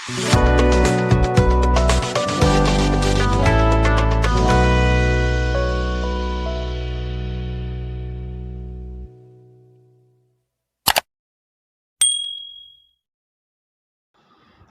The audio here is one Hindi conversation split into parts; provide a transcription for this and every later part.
हेलो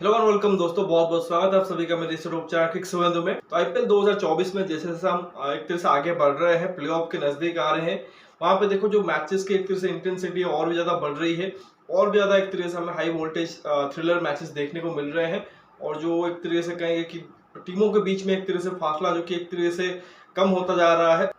एंड वेलकम दोस्तों, बहुत बहुत स्वागत है आप सभी का मेरे इस यूट्यूब चैनल किक संबंधों में। तो आईपीएल 2024 में जैसे जैसे हम एक तरह से आगे बढ़ रहे हैं, प्लेऑफ के नजदीक आ रहे हैं, वहां पे देखो जो मैचेस की एक तरह से इंटेंसिटी और भी ज्यादा बढ़ रही है और भी ज्यादा एक तरह से हमें हाई वोल्टेज थ्रिलर मैचेस देखने को मिल रहे हैं। और जो एक तरह से कहेंगे कि टीमों के बीच में एक तरह से फासला जो कि एक तरह से कम होता जा रहा है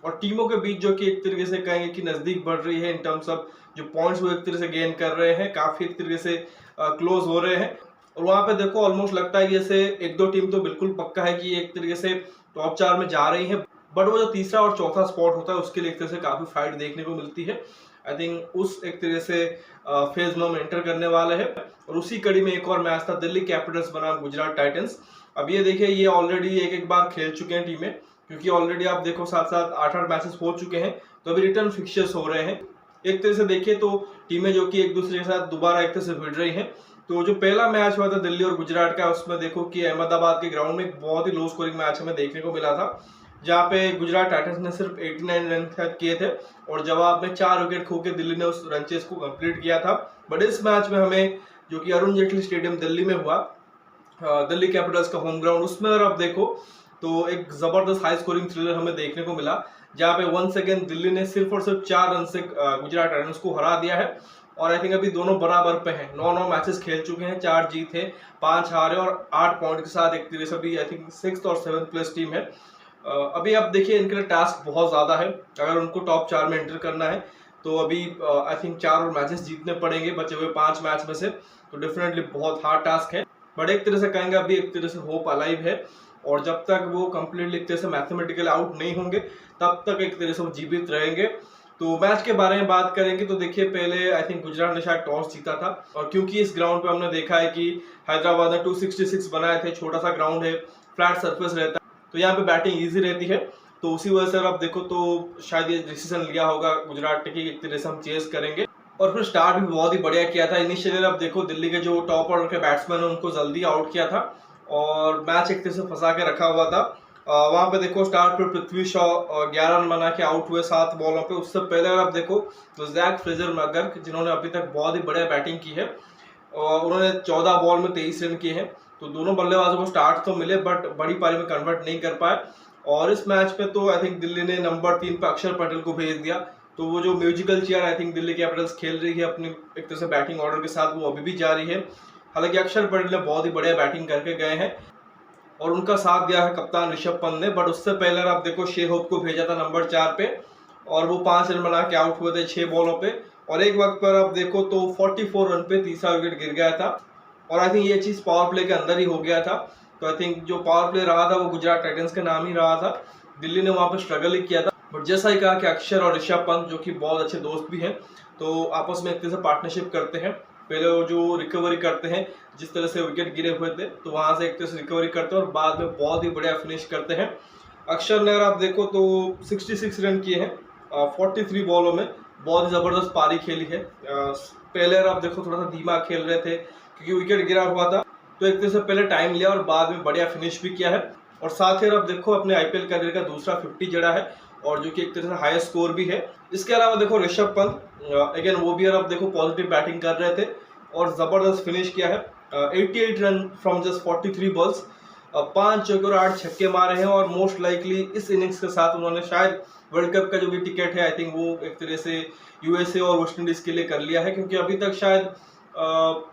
और टीमों के बीच जो कि एक तरीके से कहेंगे कि नजदीक बढ़ रही है इन टर्म्स ऑफ जो पॉइंट्स वो एक तरीके से गेन कर रहे हैं, काफी एक तरीके से क्लोज हो रहे हैं। और वहां पे देखो ऑलमोस्ट लगता है जैसे एक दो टीम तो बिल्कुल पक्का है कि एक तरीके से टॉप 4 में जा रही है, बट वो जो तीसरा और चौथा स्पॉट होता है उसके लिए एक तरह से काफी फाइट देखने को मिलती है। आई थिंक उस एक तरीके से फेज में हम एंटर करने वाले हैं। और उसी कड़ी में एक और मैच था, दिल्ली कैपिटल्स बनाम गुजरात टाइटंस। अब ये देखिए, ये ऑलरेडी एक एक बार खेल चुके हैं टीमें, क्योंकि ऑलरेडी आप देखो 7-7 8-8 मैचेस हो चुके हैं, तो अभी रिटर्न फिक्चर्स हो रहे हैं। एक तरह से देखिए तो टीमें जो कि एक दूसरे के साथ दोबारा एक तरह से भिड़ रही हैं। तो जो पहला मैच हुआ था दिल्ली और गुजरात का, उसमें देखो कि अहमदाबाद के ग्राउंड में एक बहुत ही लो स्कोरिंग मैच हमें देखने को मिला था, जहां पे गुजरात टाइटंस ने सिर्फ 89 रन किए थे और जवाब में 4 विकेट खो के दिल्ली ने उस रन चेस को कंप्लीट किया था। बट इस मैच में हमें जो कि अरुण जेटली स्टेडियम दिल्ली में हुआ, दिल्ली कैपिटल्स का होम ग्राउंड, उसमें अगर आप देखो तो एक जबरदस्त हाई स्कोरिंग थ्रिलर हमें देखने को मिला, जहां पे वंस अगेन दिल्ली ने सिर्फ और सिर्फ 4 रन से गुजरात टाइटंस को हरा दिया है। और आई थिंक अभी दोनों बराबर पे हैं, 9-9 मैचेस खेल चुके हैं, 4 जीत है, 5 हारे और 8 पॉइंट के साथ एक तरह से अभी आई थिंक 6th और 7th प्लेस टीम है। अभी आप देखिए इनके लिए टास्क बहुत ज्यादा है, अगर उनको टॉप 4 में एंटर करना है तो अभी आई थिंक 4 और मैचेस जीतने पड़ेंगे बचे हुए 5 मैच में से। तो डेफिनेटली बहुत हार्ड टास्क है, बट एक तरह से कहेंगे अभी एक तरह से होप अलाइव है। और जब तक वो कंप्लीटली एक तरह से मैथमेटिकल आउट नहीं होंगे तब तक एक तरह से वो जीवित रहेंगे। तो मैच के बारे में बात करेंगे तो देखिए, पहले आई थिंक गुजरात ने शायद टॉस जीता था, और क्योंकि इस ग्राउंड पे हमने देखा है कि हैदराबाद ने 266 बनाए थे, छोटा सा ग्राउंड है, फ्लैट सरफेस रहता है, तो यहाँ पे बैटिंग इजी रहती है। तो उसी वजह से अगर आप देखो तो शायद ये डिसीजन लिया होगा गुजरात ने कि एक तरह से हम चेस करेंगे। और फिर स्टार्ट भी बहुत ही बढ़िया किया था। इनिशियली आप देखो दिल्ली के जो टॉप ऑर्डर के बैट्समैन है उनको जल्दी आउट किया था और मैच एक तरह से फंसा के रखा हुआ था। वहां पे देखो स्टार्ट पर पृथ्वी शॉ 11 रन बना के आउट हुए 7 बॉलों पे। उससे पहले अगर आप देखो तो जैक फ्रेजर मैकगर्क, जिन्होंने अभी तक बहुत ही बढ़िया बैटिंग की है, और उन्होंने 14 बॉल में 23 रन किए हैं। तो दोनों बल्लेबाजों को स्टार्ट तो मिले बट बड़ी पारी में कन्वर्ट नहीं कर पाए। और इस मैच में तो आई थिंक दिल्ली ने नंबर 3 पे अक्षर पटेल को भेज दिया। तो वो जो musical chair I think Delhi Capitals खेल रही है अपनी एक तरह से बैटिंग ऑर्डर के साथ, वो अभी भी जारी है। हालांकि अक्षर पटेल ने बहुत ही बढ़िया बैटिंग करके गए हैं और उनका साथ दिया है कप्तान ऋषभ पंत ने। बट उससे पहले आप देखो शे होप को भेजा था नंबर 4 पे और वो 5 रन बना के आउट हुए थे 6 बॉलों पे। और एक वक्त पर आप देखो तो 44 रन पे तीसरा विकेट गिर गया था और आई थिंक ये चीज पावर प्ले के अंदर ही हो गया था। तो आई थिंक जो पावर प्ले रहा था वो गुजरात टाइटंस के नाम ही रहा था, दिल्ली ने वहां पर स्ट्रगल ही किया था। बट जैसा ही कहा कि अक्षर और ऋषभ पंत जो कि बहुत अच्छे दोस्त भी हैं, तो आपस में एक तरह से पार्टनरशिप करते हैं। पहले वो जो रिकवरी करते हैं, जिस तरह से विकेट गिरे हुए थे तो वहां से एक तरह से रिकवरी करते हैं और बाद में बहुत ही बढ़िया फिनिश करते हैं। अक्षर ने अगर आप देखो तो 66 रन किए हैं 43 बॉलों में, बहुत ही जबरदस्त पारी खेली है। पहले अगर आप देखो थोड़ा सा धीमा खेल रहे थे क्योंकि विकेट गिरा हुआ था, तो एक तरह से पहले टाइम लिया और बाद में बढ़िया फिनिश भी किया है। और साथ ही आप देखो अपने आईपीएल करियर का दूसरा 50 जड़ा है और जो कि एक तरह से हाईएस्ट स्कोर भी है। इसके अलावा देखो ऋषभ पंत अगेन वो भी अगर आप देखो पॉजिटिव बैटिंग कर रहे थे और जबरदस्त फिनिश किया है। 88 रन फ्रॉम जस्ट 43 बॉल्स, 5 चौके और 8 छक्के मारे हैं। और मोस्ट लाइकली इस इनिंग्स के साथ उन्होंने शायद वर्ल्ड कप का जो भी टिकट है आई थिंक वो एक तरह से यूएसए और वेस्ट इंडीज के लिए कर लिया है, क्योंकि अभी तक शायद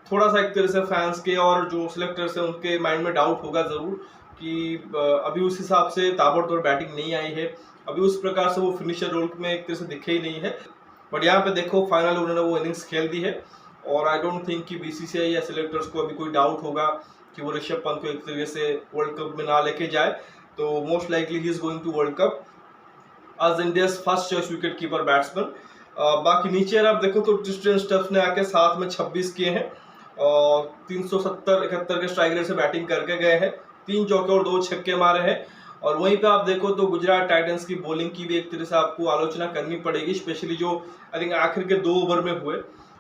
थोड़ा सा एक तरह से फैंस के और जो सिलेक्टर्स हैं उनके माइंड में डाउट होगा जरूर कि अभी उस हिसाब से ताबड़तोड़ बैटिंग नहीं आई है, अभी उस प्रकार से वो फिनिशर रोल में एक तरह से दिखे ही नहीं है। बट यहाँ पे देखो फाइनल उन्होंने वो इनिंग्स खेल दी है और आई डोंट थिंक कि बीसीसीआई या सिलेक्टर्स को अभी कोई डाउट होगा कि वो ऋषभ पंत को एक तरीके से वर्ल्ड कप में ना लेके जाए। तो most likely he is going to world cup as India's first choice wicket keeper batsman. बाकी नीचे अगर आप देखो तो ट्रिस्टन स्टफ्स ने आके 7 में 26 किए हैं और 370-71 के स्ट्राइक रेट से बैटिंग करके गए हैं, 3 चौके और 2 छक्के मारे हैं। और वहीं पे आप देखो तो गुजरात टाइटंस की बॉलिंग की भी एक तरह से आपको आलोचना करनी पड़ेगी, स्पेशली जो आई थिंक आखिर के 2 ओवर में हुए।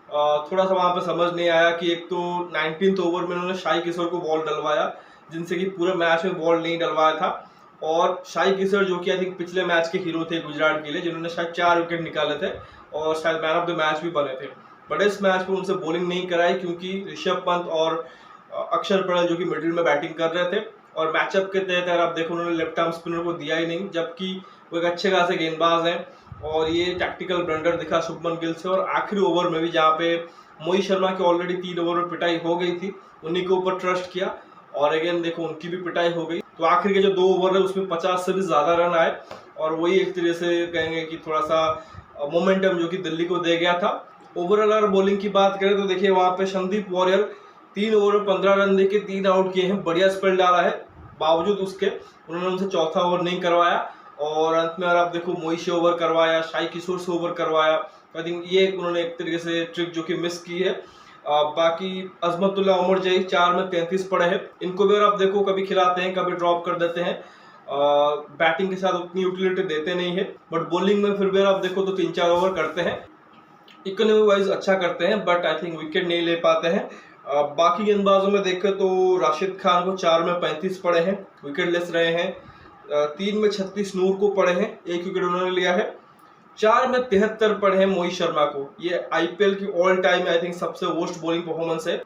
थोड़ा सा वहां पे समझ नहीं आया कि एक तो 19th ओवर में उन्होंने शाही किशोर को बॉल डलवाया, जिनसे कि पूरे मैच में बॉल नहीं डलवाया था। और शाही किशोर जो कि आई थिंक पिछले मैच के हीरो थे गुजरात के लिए, जिन्होंने शायद 4 विकेट निकाले थे और शायद मैन ऑफ द मैच भी बने थे। बट इस मैच में उनसे बॉलिंग नहीं कराई क्योंकि ऋषभ पंत और अक्षर पटेल जो कि मिडिल में बैटिंग कर रहे थे, और मैचअप के तहत अगर आप देखो उन्होंने लेफ्ट आर्म स्पिनर को दिया ही नहीं, जबकि वो एक अच्छे खासे गेंदबाज हैं। और ये टैक्टिकल ब्लंडर दिखा शुभमन गिल से। और आखिरी ओवर में भी जहाँ पे मोहित शर्मा की ऑलरेडी 3 ओवर में पिटाई हो गई थी, उन्हीं के ऊपर ट्रस्ट किया और अगेन देखो उनकी भी पिटाई हो गई। तो आखिर के जो 2 ओवर है उसमें 50 से भी ज्यादा रन आए, और वही एक तरह से कहेंगे कि थोड़ा सा मोमेंटम जो कि दिल्ली को दे गया था। ओवरऑल अगर बॉलिंग की बात करें तो देखिए वहां पे संदीप वारियर 3 ओवर में 15 रन देके 3 आउट किए हैं, बढ़िया स्पेल डाला है। बावजूद उसके उन्होंने उनसे चौथा ओवर नहीं करवाया, और अंत में अगर आप देखो मोहित से ओवर करवाया, शाही किशोर से ओवर करवाया। आई थिंक ये उन्होंने एक तरीके से ट्रिक जो कि मिस की है। बाकी अजमतुल्ला उमर जई 4 में 33 पड़े हैं, इनको भी अगर आप देखो कभी खिलाते हैं कभी ड्रॉप कर देते हैं, बैटिंग के साथ उतनी यूटिलिटी देते नहीं है, बट बॉलिंग में फिर भी अगर आप देखो तो 3-4 ओवर करते हैं, इकोनॉमी वाइज अच्छा करते हैं, बट आई थिंक विकेट नहीं ले पाते हैं। बाकी गेंदबाजों में देखें तो राशिद खान को 4 में 35 पड़े हैं, विकेट लेस रहे हैं। 3 में 36 नूर को पड़े हैं, 1 विकेट उन्होंने लिया है। 4 में 73 पड़े हैं मोहित शर्मा को, ये आईपीएल की ऑल टाइम आई थिंक सबसे वर्स्ट बॉलिंग परफॉर्मेंस है।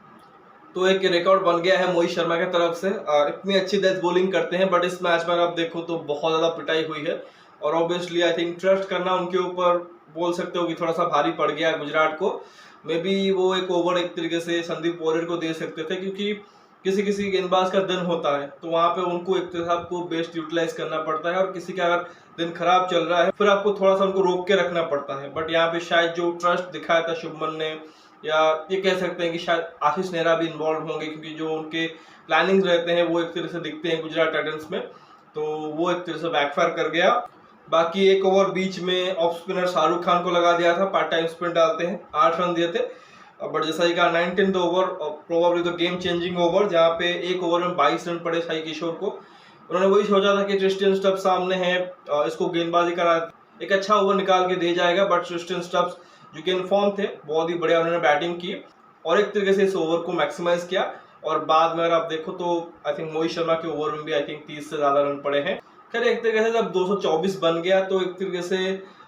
तो एक रिकॉर्ड बन गया है मोहित शर्मा की तरफ से, इतनी अच्छी डेथ बॉलिंग करते हैं, बट इस मैच में आप देखो तो बहुत ज्यादा पिटाई हुई है। और ऑब्वियसली आई थिंक ट्रस्ट करना उनके ऊपर बोल सकते हो कि थोड़ा सा भारी पड़ गया गुजरात को। मे बी वो एक ओवर एक तरीके से संदीप वारियर को दे सकते थे, क्योंकि किसी किसी गेंदबाज का दिन होता है तो वहां पे उनको एक तरह से आपको बेस्ट यूटिलाइज करना पड़ता है, और किसी का अगर दिन खराब चल रहा है फिर आपको थोड़ा सा उनको रोक के रखना पड़ता है। बट यहाँ पे शायद जो ट्रस्ट दिखाया था शुभमन ने, या ये कह सकते हैं कि शायद आशीष नेहरा भी इन्वॉल्व होंगे, क्योंकि जो उनके प्लानिंग्स रहते हैं वो एक तरह से दिखते हैं गुजरात टाइटंस में, तो वो एक तरह से बैकफायर कर गया। बाकी 1 ओवर बीच में ऑफ स्पिनर शाहरुख खान को लगा दिया था, पार्ट टाइम स्पिन डालते हैं, 8 रन दिए थे। बट जैसा ही कहा 19th over probably the game changing over, जहाँ पे 1 ओवर में 22 रन पड़े शाही किशोर को। उन्होंने वही सोचा था कि क्रिस्टियन स्टब्स सामने है, इसको गेंदबाजी करा एक अच्छा ओवर निकाल के दे जाएगा, बट क्रिस्टियन स्टब्स जो कि इनफॉर्म थे बहुत ही बढ़िया उन्होंने बैटिंग की और एक तरीके से इस ओवर को मैक्सिमाइज किया। और बाद में अगर आप देखो तो आई थिंक मोहित शर्मा के ओवर में भी आई थिंक 30 से ज्यादा रन पड़े हैं। खैर एक तरीके से जब 224 बन गया तो एक तरीके से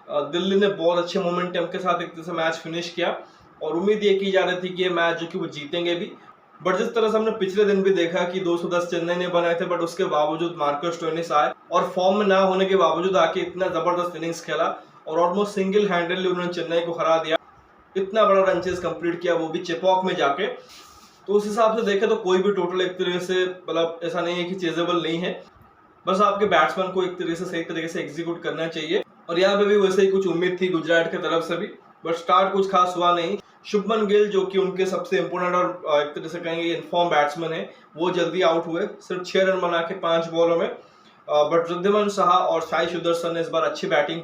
दिल्ली ने बहुत अच्छे मोमेंटम के साथ एक तरह से मैच फिनिश किया, और उम्मीद ये की जा रही थी कि ये मैच जो कि वो जीतेंगे भी। बट जिस तरह से हमने पिछले दिन भी देखा कि 210 चेन्नई ने बनाए थे, बट उसके बावजूद मार्कस स्टोइनिस आए और फॉर्म में ना होने के बावजूद आके इतना जबरदस्त इनिंग्स खेला और ऑलमोस्ट सिंगल हैंडेडली उन्होंने चेन्नई को हरा दिया, इतना बड़ा रन चेज कंप्लीट किया, वो भी चेपॉक में जाके। तो उस हिसाब से देखे तो कोई भी टोटल एक तरीके से मतलब ऐसा नहीं है कि चेजेबल नहीं है, बस आपके बैट्समैन को एक तरीके से सही तरीके से एग्जीक्यूट करना चाहिए। और यहाँ पे भी वैसे ही कुछ उम्मीद थी गुजरात की तरफ से भी, बट स्टार्ट कुछ खास हुआ नहीं। शुभमन गिल जो कि उनके सबसे इंपोर्टेंट और एक तरह से कहेंगे इनफॉर्म बैट्समैन है, वो जल्दी आउट हुए, सिर्फ 6 रन बना के 5 बॉलों में। बट रिद्धिमान शाह और साई सुदर्शन ने इस बार अच्छी बैटिंग।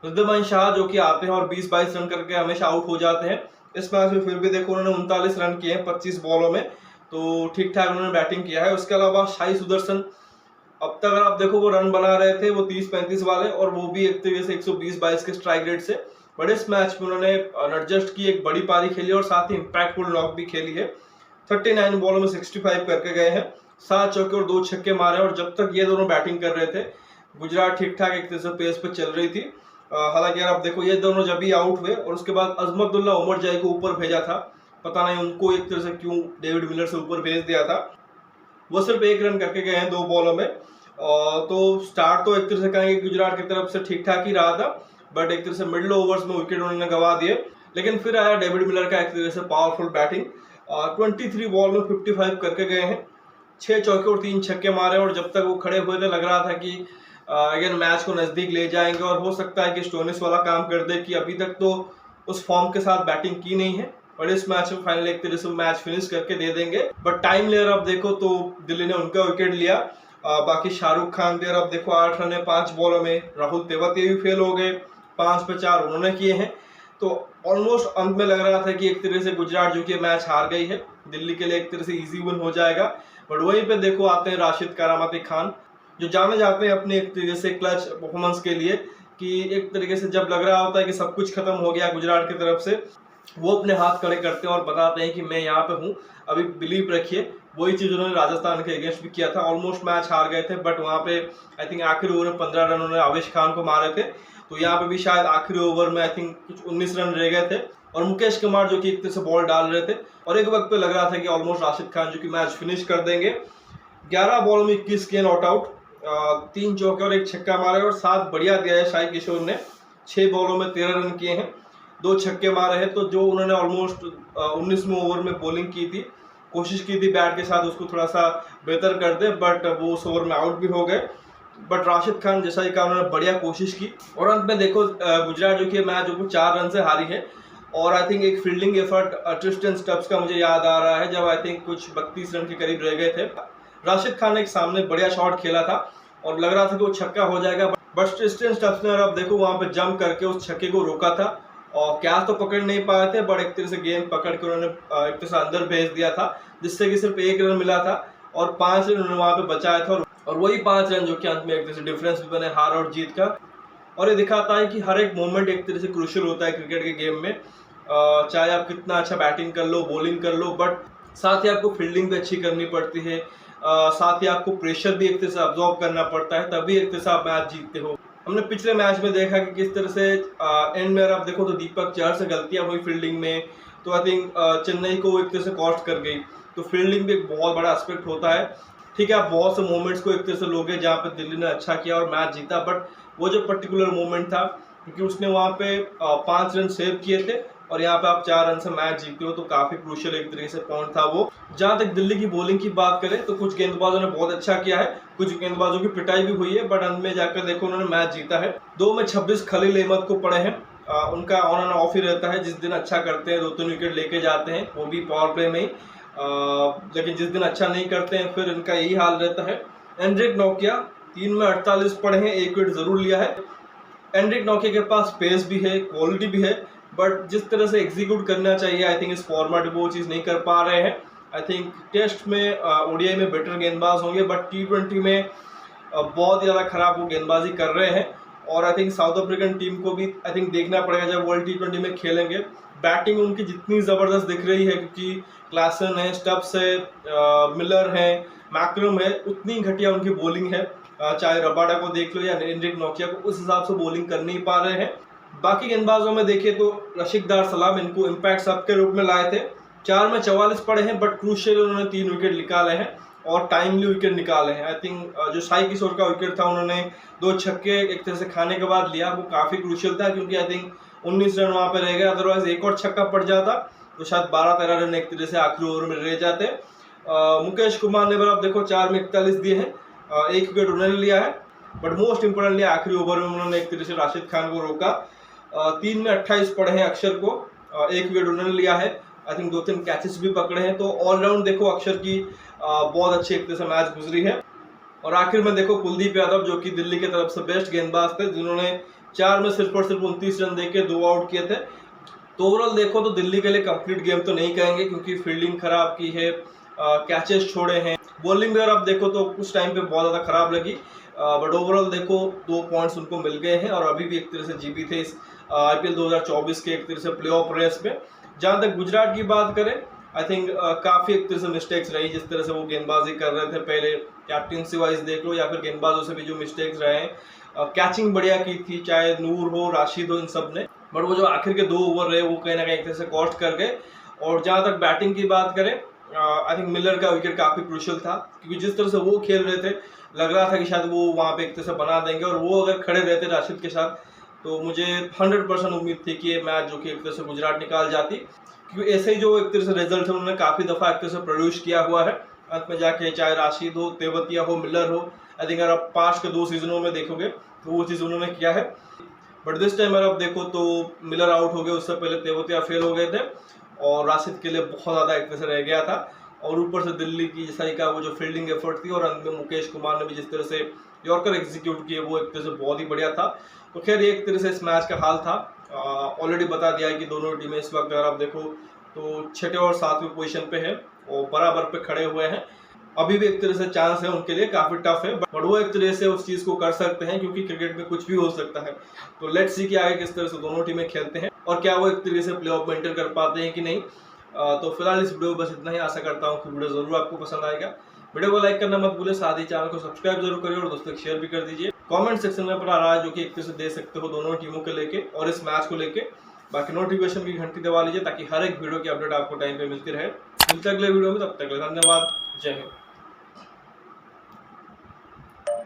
रिद्धिमान शाह जो कि आते हैं और 20-22 रन करके हमेशा आउट हो जाते हैं, इस मैच में फिर भी देखो उन्होंने 39 रन किए हैं 25 बॉलों में, तो ठीक ठाक उन्होंने बैटिंग किया है। उसके अलावा साई सुदर्शन अब तक अगर आप देखो वो रन बना रहे थे वो 30-35 वाले, और वो भी एक तरीके से 120-22 के स्ट्राइक रेट से। बट इस मैच में उन्होंने नटजस्ट की एक बड़ी पारी खेली और साथ ही इंपैक्टफुल नॉक भी खेली है। 39 बॉलों में 65 करके गए हैं, 7 चौके और 2 छक्के मारे। और जब तक ये दोनों बैटिंग कर रहे थे गुजरात ठीक ठाक एक तरह से पेस पे चल रही थी। हालांकि अगर आप देखो ये दोनों जब भी आउट हुए और उसके बाद अजमतुल्ला उमर जई को ऊपर भेजा था, पता नहीं उनको एक तरह से क्यों डेविड मिलर से ऊपर भेज दिया था, वो सिर्फ 1 रन करके गए हैं 2 बॉलों में। तो स्टार्ट तो एक तरह से कहेंगे गुजरात की तरफ से ठीक ठाक ही रहा था, बट एक तरह से मिडिल ओवर्स में विकेट उन्होंने गंवा दिए। लेकिन फिर आया डेविड मिलर का एक तरह से पावरफुल बैटिंग, 23 बॉल में 55 करके गए हैं, 6 चौके और 3 छक्के मारे। और जब तक वो खड़े हुए थे लग रहा था कि अगेन मैच को नजदीक ले जाएंगे, और हो सकता है कि स्टोइनिस वाला काम कर दे कि अभी तक तो उस फॉर्म के साथ बैटिंग की नहीं है, और इस मैच में फाइनली एक तरह से मैच फिनिश करके दे देंगे। बट टाइम लेयर आप देखो तो दिल्ली ने उनका विकेट लिया। बाकी शाहरुख खान देर अब देखो 8 रन है 5 बॉलों में, राहुल तेवतिया भी फेल हो गए, 5 पे 4 उन्होंने किए हैं। तो ऑलमोस्ट अंत में लग रहा था कि एक तरह से गुजरात जो कि मैच हार गई है, दिल्ली के लिए एक तरह से इजी विन हो जाएगा। बट वहीं पे देखो आते हैं राशिद करामती खान, जो जाने जाते हैं अपने एक तरीके से क्लच परफॉर्मेंस के लिए, कि एक तरीके से जब लग रहा होता है कि सब कुछ खत्म हो गया गुजरात की तरफ से, वो अपने हाथ खड़े करते हैं और बताते हैं कि मैं यहाँ पे हूँ, अभी बिलीव रखिए। वही चीज़ उन्होंने राजस्थान के अगेंस्ट भी किया था। ऑलमोस्ट मैच हार गए थे, बट वहाँ पे आई थिंक आखिरी ओवर में 15 रन उन्होंने आवेश खान को मारे थे। तो यहाँ पे भी शायद आखिरी ओवर में आई थिंक कुछ 19 रन रह गए थे और मुकेश कुमार जो कि एक तरह से बॉल डाल रहे थे और एक वक्त पे लग रहा था कि ऑलमोस्ट राशिद खान जो कि मैच फिनिश कर देंगे। 11 बॉल में 21 के नॉट आउट, 3 चौके और 1 छक्का मारे और 7 बढ़िया दिया है शाही किशोर ने। 6 बॉलों में 13 रन किए हैं, 2 छक्के मारे हैं। तो जो उन्होंने ऑलमोस्ट 19वें ओवर में बॉलिंग की थी, कोशिश की थी बैट के साथ उसको थोड़ा सा बेहतर कर दे, बट वो उस ओवर में आउट भी हो गए। बट राशिद खान जैसा ही कहा, उन्होंने बढ़िया कोशिश की और अंत में देखो गुजरात जो कि मैच जो 4 रन से हारी है। और आई थिंक एक फील्डिंग एफर्ट ट्रिस्टन स्टब्स का मुझे याद आ रहा है, जब आई थिंक कुछ 32 रन के करीब रह गए थे। राशिद खान ने एक सामने बढ़िया शॉट खेला था और लग रहा था कि वो छक्का हो जाएगा, बट ट्रिस्टन स्टब्स ने, और आप देखो वहां पे जंप करके उस छक्के को रोका था और कैच तो पकड़ नहीं पाए थे, बट एक तरह से गेंद पकड़ के उन्होंने एक तरह से अंदर भेज दिया था, जिससे कि सिर्फ 1 रन मिला था और 5 रन उन्होंने वहां पे बचाया था और वही 5 रन जो कि अंत में एक तरह से डिफरेंस भी बने हार और जीत का। और ये दिखाता है कि हर एक मोमेंट एक तरह से क्रूशियल होता है क्रिकेट के गेम में। चाहे आप कितना अच्छा बैटिंग कर लो, बॉलिंग कर लो, बट साथ ही आपको फील्डिंग भी अच्छी करनी पड़ती है, साथ ही आपको प्रेशर भी एक तरह से अब्जॉर्ब करना पड़ता है, तभी एक तरह से आप मैच जीतते हो। हमने पिछले मैच में देखा कि किस तरह से एंड में आप देखो तो दीपक चहर से गलतियां हुई फील्डिंग में, तो आई थिंक चेन्नई को एक तरह से कॉस्ट कर गई। तो फील्डिंग भी एक बहुत बड़ा एस्पेक्ट होता है। ठीक है, आप बहुत से मोमेंट्स को एक तरह से लोगे जहाँ पे दिल्ली ने अच्छा किया और मैच जीता, बट वो जो पर्टिकुलर मोमेंट था, क्योंकि उसने वहाँ पे 5 रन सेव किए थे और यहाँ पे आप 4 रन से मैच जीते हो, तो काफी क्रूशियल एक तरीके से पॉइंट था वो। जहां तक दिल्ली की बॉलिंग की बात करें तो कुछ गेंदबाजों ने बहुत अच्छा किया है, कुछ गेंदबाजों की पिटाई भी हुई है, बट अंत में जाकर देखो उन्होंने मैच जीता है। 2 में 26 खलील अहमद को पड़े हैं। उनका ऑन एंड ऑफ ही रहता है, जिस दिन अच्छा करते हैं 2-3 विकेट लेके जाते हैं, वो भी पावर प्ले में ही, लेकिन जिस दिन अच्छा नहीं करते हैं फिर इनका यही हाल रहता है। एंड्रिक नोकिया 3 में 48 पड़े हैं, 1 विकेट जरूर लिया है। एंड्रिक नोकिया के पास पेस भी है, क्वालिटी भी है, बट जिस तरह से एग्जीक्यूट करना चाहिए आई थिंक इस फॉर्मेट में वो चीज़ नहीं कर पा रहे हैं। आई थिंक टेस्ट में ओडीआई में बेटर गेंदबाज होंगे, बट T20 में बहुत ज़्यादा खराब वो गेंदबाजी कर रहे हैं। और I think south African team को भी आई थिंक देखना पड़ेगा जब वर्ल्ड T20 में खेलेंगे। बैटिंग उनकी जितनी ज़बरदस्त दिख रही है, क्योंकि क्लासन है, स्टब्स है, मिलर है, मैक्रम है, उतनी घटिया उनकी बॉलिंग है। चाहे रबाडा को देख लो या एंड्रिक नोकिया को, उस हिसाब से बॉलिंग कर नहीं पा रहे हैं। बाकी गेंदबाजों में देखें तो रशीद दार सलाम इनको इम्पैक्ट सब के रूप में लाए थे। 4 में 44 पड़े हैं, बट क्रूशियल उन्होंने 3 विकेट निकाले हैं और टाइमली विकेट निकाले हैं। आई थिंक जो शाही किशोर का विकेट था, उन्होंने 2 छक्के एक तरह से खाने के बाद लिया, वो काफ़ी क्रूशियल था, क्योंकि आई थिंक 19 रन वहाँ पे रह गए। अदरवाइज एक और छक्का पड़ जाता तो शायद 12-13 रन एक तरह से आखिरी ओवर में रह जाते। मुकेश कुमार ने आप देखो 4 में 41 दिए हैं, 1 विकेट उन्होंने लिया है, बट मोस्ट इंपोर्टेंटली आखिरी ओवर में उन्होंने एक तरह से राशिद खान को रोका। 3 में 28 पड़े हैं अक्षर को, 1 विकेट उन्होंने लिया है। आई थिंक 2-3 कैचेस भी पकड़े हैं। तो ऑलराउंड देखो अक्षर की बहुत अच्छी एक तरह से मैच गुजरी है। और आखिर में देखो कुलदीप यादव जो कि दिल्ली की तरफ से बेस्ट गेंदबाज थे, जिन्होंने 4 में सिर्फ और सिर्फ 29 रन देके 2 आउट किए थे। तो ओवरऑल देखो तो दिल्ली के लिए कंप्लीट गेम तो नहीं कहेंगे, क्योंकि फील्डिंग खराब की है, कैचेस छोड़े हैं, बॉलिंग भी अगर आप देखो तो कुछ टाइम पे बहुत ज़्यादा खराब लगी, बट ओवरऑल देखो 2 पॉइंट्स उनको मिल गए हैं और अभी भी एक तरह से जीबी थे इस IPL 2024 के एक तरह से प्लेऑफ रेस में। जहाँ तक गुजरात की बात करें, आई थिंक काफ़ी एक तरह से मिस्टेक्स रही, जिस तरह से वो गेंदबाजी कर रहे थे पहले, कैप्टनसी वाइज देख लो या फिर गेंदबाजों से भी जो मिस्टेक्स रहे हैं। कैचिंग बढ़िया की थी, चाहे नूर हो, राशिद हो, इन सब ने, बट वो जो आखिर के 2 ओवर रहे वो कहीं ना कहीं एक तरह से कॉस्ट कर गए। और जहाँ तक बैटिंग की बात करें, आई थिंक मिलर का विकेट काफ़ी क्रूशियल था, क्योंकि जिस तरह से वो खेल रहे थे लग रहा था कि शायद वो वहाँ पे एक तरह से बना देंगे, और वो अगर खड़े रहते राशिद के साथ तो मुझे 100% उम्मीद थी कि ये मैच जो कि एक तरह से गुजरात निकाल जाती, क्योंकि ऐसे ही जो एक तरह से रिजल्ट है उन्होंने काफ़ी दफ़ा एक तरह से प्रोड्यूस किया हुआ है। अंत में जाके चाहे राशिद हो, तेवतिया हो, मिलर हो, आई थिंक अगर आप पास्ट के 2 सीजनों में देखोगे तो वो चीज़ उन्होंने किया है। बट दिस टाइम अगर आप देखो तो मिलर आउट हो गए, उससे पहले तेवतिया फेल हो गए थे और राशिद के लिए बहुत ज़्यादा एक तरह से रह गया था। और ऊपर से दिल्ली की जैसा ही कहा वो जो फील्डिंग एफर्ट थी, और अंत में मुकेश कुमार ने भी जिस तरह से यॉर्कर एग्जीक्यूट किए वो एक तरह से बहुत ही बढ़िया था। तो खैर एक तरह से इस मैच का हाल था। ऑलरेडी बता दिया है कि दोनों टीमें इस वक्त अगर आप देखो तो 6ठे और 7वीं पोजीशन पे है और बराबर पे खड़े हुए हैं। अभी भी एक तरह से चांस है उनके लिए, काफ़ी टफ है, बट वो एक तरह से उस चीज़ को कर सकते हैं, क्योंकि क्रिकेट में कुछ भी हो सकता है। तो लेट्स सी कि आगे किस तरह से दोनों टीमें खेलते हैं। और क्या वो एक तरीके से प्लेऑफ में एंटर कर पाते हैं कि नहीं। तो फिलहाल इस वीडियो में बस इतना ही। आशा करता हूँ कि वीडियो जरूर आपको पसंद आएगा। वीडियो को लाइक करना मत भूलें, साथ ही चैनल को सब्सक्राइब जरूर करिए और दोस्तों शेयर भी कर दीजिए। कमेंट सेक्शन में अपना राय जो कि एक तरह से दे सकते हो दोनों टीमों को लेके और इस मैच को लेके। बाकी नोटिफिकेशन की घंटी दबा लीजिए ताकि हर एक वीडियो की अपडेट आपको टाइम पे मिलती रहे। मिलते अगले वीडियो में, तब तक धन्यवाद। जय हिंद।